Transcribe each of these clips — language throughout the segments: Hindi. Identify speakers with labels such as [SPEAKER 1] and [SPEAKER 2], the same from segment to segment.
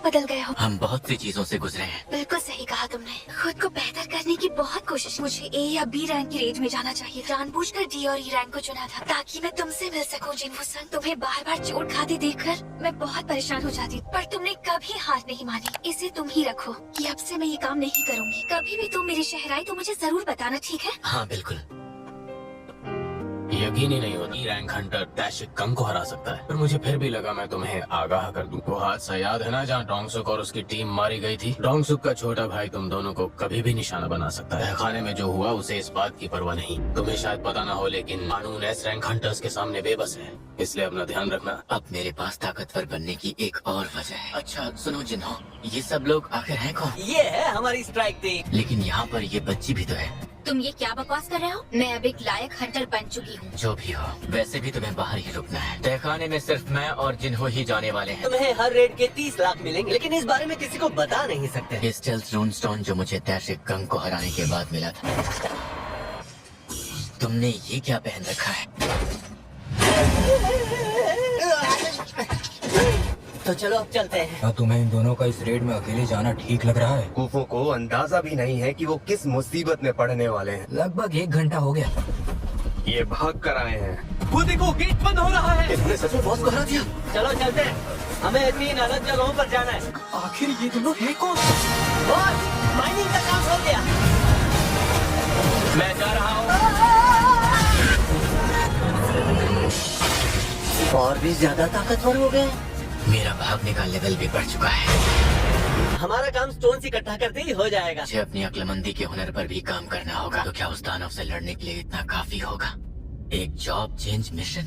[SPEAKER 1] बदल गए हो।
[SPEAKER 2] हम बहुत सी चीजों से गुजरे हैं।
[SPEAKER 1] बिल्कुल सही कहा तुमने। खुद को बेहतर करने की बहुत कोशिश। मुझे ए या बी रैंक की रेंज में जाना चाहिए। जानबूझकर डी और ई रैंक को चुना था ताकि मैं तुमसे मिल सकूं। जिन्हों संग तुम्हें बार बार चोट खाते देखकर मैं बहुत परेशान हो जाती, पर तुमने कभी हार नहीं मानी। इसे तुम ही रखो कि अब से मैं ये काम नहीं करूँगी। कभी भी तुम मेरी शहर आई तो मुझे जरूर बताना, ठीक है?
[SPEAKER 2] हाँ बिल्कुल। यकीन ही नहीं होती रैंक हंटर टैशिक कंग को हरा सकता है, पर मुझे फिर भी लगा मैं तुम्हें आगाह कर दूं। वो हादसा याद है ना जहाँ डोंगसुक और उसकी टीम मारी गई थी? डोंगसुक का छोटा भाई तुम दोनों को कभी भी निशाना बना सकता है। खाने में जो हुआ उसे इस बात की परवाह नहीं। तुम्हें शायद पता ना हो, लेकिन कानून एस रैंक हंटर्स के सामने बेबस है, इसलिए अपना ध्यान रखना। अब मेरे पास ताकतवर बनने की एक और वजह है। अच्छा सुनो जिन्हो, ये सब लोग आखिर हैं कौन?
[SPEAKER 3] ये है हमारी स्ट्राइक टीम।
[SPEAKER 2] लेकिन यहाँ पर ये बच्ची भी तो है।
[SPEAKER 1] तुम ये क्या बकवास कर रहे हो? मैं अब एक लायक हंटर बन चुकी हूँ।
[SPEAKER 2] जो भी हो, वैसे भी तुम्हें बाहर ही रुकना है। तहखाने में सिर्फ मैं और जिन्हो ही जाने वाले हैं।
[SPEAKER 3] तुम्हें हर रेड के 30 लाख मिलेंगे, लेकिन इस बारे में किसी को बता नहीं सकते।
[SPEAKER 2] ये स्टेल्थ रून स्टोन जो मुझे टैशिक कंग को हराने के बाद मिला था। तुमने ये क्या पहन रखा है?
[SPEAKER 3] तो चलो अब चलते हैं।
[SPEAKER 4] क्या तुम्हें इन दोनों का इस रेड में अकेले जाना ठीक लग रहा है?
[SPEAKER 5] कुफो को अंदाजा भी नहीं है कि वो किस मुसीबत में पड़ने वाले हैं।
[SPEAKER 4] लगभग 1 घंटा हो गया।
[SPEAKER 5] ये भाग कर आए हैं।
[SPEAKER 3] वो देखो गेट बंद हो रहा है।
[SPEAKER 2] इन्होंने सच में बॉस को हरा दिया।
[SPEAKER 3] चलो चलते हैं, हमें 3 अलग जगहों पर जाना है।
[SPEAKER 4] आखिर ये दोनों है कौन?
[SPEAKER 3] बॉस, माइनिंग का काम हो गया।
[SPEAKER 2] मैं जा रहा हूँ।
[SPEAKER 3] और भी ज्यादा ताकतवर हो गए।
[SPEAKER 2] मेरा भागने का लेवल भी बढ़ चुका है।
[SPEAKER 3] हमारा काम स्टोन इकट्ठा करते ही हो जाएगा।
[SPEAKER 2] मुझे अपनी अक्लमंदी के हुनर पर भी काम करना होगा। तो क्या उस दानव से लड़ने के लिए इतना काफी होगा? एक जॉब चेंज मिशन?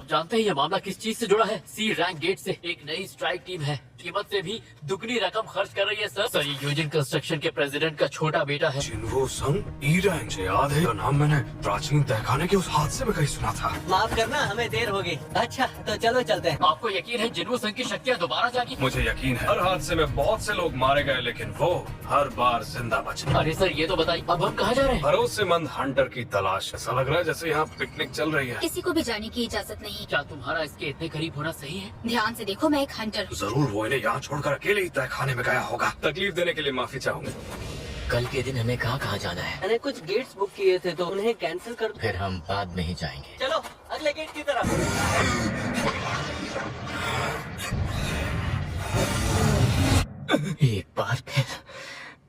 [SPEAKER 6] जानते हैं ये मामला किस चीज से जुड़ा है? सी रैंक गेट से एक नई स्ट्राइक टीम है, कीमत से भी दुगनी रकम खर्च कर रही है सर। सर ये यूजिन कंस्ट्रक्शन के प्रेसिडेंट का छोटा बेटा है।
[SPEAKER 7] जिन्हो संग ई रैंक से याद है, का नाम मैंने प्राचीन तहखाने के उस हादसे में कहीं सुना था।
[SPEAKER 3] माफ करना, हमें देर होगी। अच्छा तो चलो चलते हैं।
[SPEAKER 6] आपको यकीन है जिन्हो संघ की शक्तियाँ दोबारा जागी?
[SPEAKER 7] मुझे यकीन है, हर हादसे में बहुत से लोग मारे गए, लेकिन वो हर बार जिंदा बचे।
[SPEAKER 6] अरे सर ये तो बताइए अब हम कहाँ जा रहे हैं?
[SPEAKER 7] भरोसेमंद हंटर की तलाश। ऐसा लग रहा है जैसे यहाँ पिकनिक चल रही है।
[SPEAKER 1] किसी को भी जाने की इजाजत नहीं।
[SPEAKER 6] क्या तुम्हारा इसके इतने करीब होना सही है?
[SPEAKER 1] ध्यान से देखो, मैं एक हंटर हूँ।
[SPEAKER 7] जरूर वो इन्हें यहाँ छोड़कर अकेले ही तहखाने में गया होगा। तकलीफ देने के लिए माफी चाहूंगा।
[SPEAKER 2] कल के दिन हमें कहाँ कहाँ जाना है?
[SPEAKER 3] मैंने कुछ गेट्स बुक किए थे तो उन्हें कैंसिल कर दो।
[SPEAKER 2] फिर हम बाद में ही जाएंगे।
[SPEAKER 3] चलो अगले गेट की तरफ।
[SPEAKER 2] एक बार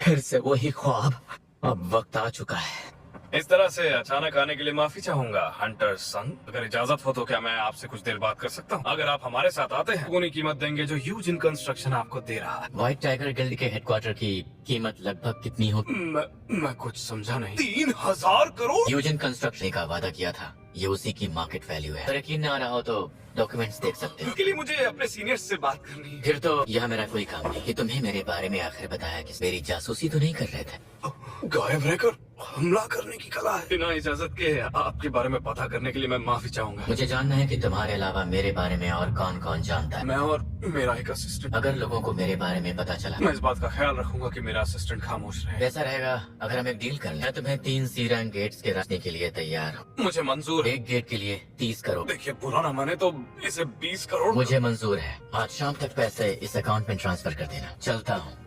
[SPEAKER 2] फिर से वही ख्वाब। अब वक्त आ चुका है।
[SPEAKER 7] इस तरह से अचानक आने के लिए माफी चाहूंगा हंटर संग। अगर इजाजत हो तो क्या मैं आपसे कुछ देर बात कर सकता हूँ? अगर आप हमारे साथ आते हैं उन्हीं कीमत देंगे जो यूजिन कंस्ट्रक्शन आपको दे रहा है।
[SPEAKER 2] व्हाइट टाइगर गिल्ड के हेडक्वार्टर की कीमत लगभग कितनी होगी?
[SPEAKER 7] मैं कुछ समझा नहीं। 3000 करोड़?
[SPEAKER 2] यूजिन कंस्ट्रक्शन का वादा किया था, ये उसी की मार्केट वैल्यू है। अगर यकीन न आ रहा हो तो डॉक्यूमेंट्स देख सकते हो।
[SPEAKER 7] इसके लिए मुझे अपने सीनियर्स से बात करनी है।
[SPEAKER 2] फिर तो यह मेरा कोई काम नहीं। कि तुम्हें मेरे बारे में आखिर बताया कि मेरी जासूसी तो नहीं कर रहे थे?
[SPEAKER 7] गायब रहकर हमला करने की कला है। बिना इजाजत के आपके बारे में पता करने के लिए मैं माफी चाहूंगा।
[SPEAKER 2] मुझे जानना है कि तुम्हारे अलावा मेरे बारे में और कौन कौन जानता है।
[SPEAKER 7] मैं और मेरा एक असिस्टेंट।
[SPEAKER 2] अगर लोगों को मेरे बारे में पता चला,
[SPEAKER 7] मैं इस बात का ख्याल रखूंगा कि मेरा असिस्टेंट खामोश रहे।
[SPEAKER 2] कैसा रहेगा अगर हम एक डील कर लें? मैं तुम्हें 3 सी रैंक गेट्स के रास्ते के लिए तैयार हूँ।
[SPEAKER 7] मुझे मंजूर है।
[SPEAKER 2] एक गेट के लिए 30 करोड़।
[SPEAKER 7] देखिए बुरा ना माने तो इसे 20 करोड़।
[SPEAKER 2] मुझे मंजूर है। आज शाम तक पैसे इस अकाउंट में ट्रांसफर कर देना। चलता हूँ।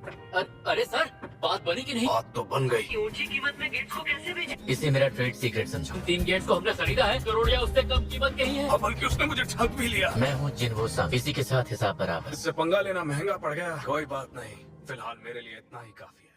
[SPEAKER 6] अरे सर बात बनी कि नहीं?
[SPEAKER 7] बात तो बन गई।
[SPEAKER 3] ऊंची कीमत में गेट्स को कैसे भेजें?
[SPEAKER 2] इसे मेरा ट्रेड सीक्रेट समझो।
[SPEAKER 6] 3 गेट्स को हमने खरीदा है, करोड़ या उससे कम कीमत के ही है।
[SPEAKER 7] अब बल्कि उसने मुझे ठग भी लिया।
[SPEAKER 2] मैं हूँ जिन्हो संग, इसी के साथ हिसाब बराबर।
[SPEAKER 7] इससे पंगा लेना महंगा पड़ गया। कोई बात नहीं, फिलहाल मेरे लिए इतना ही काफी है।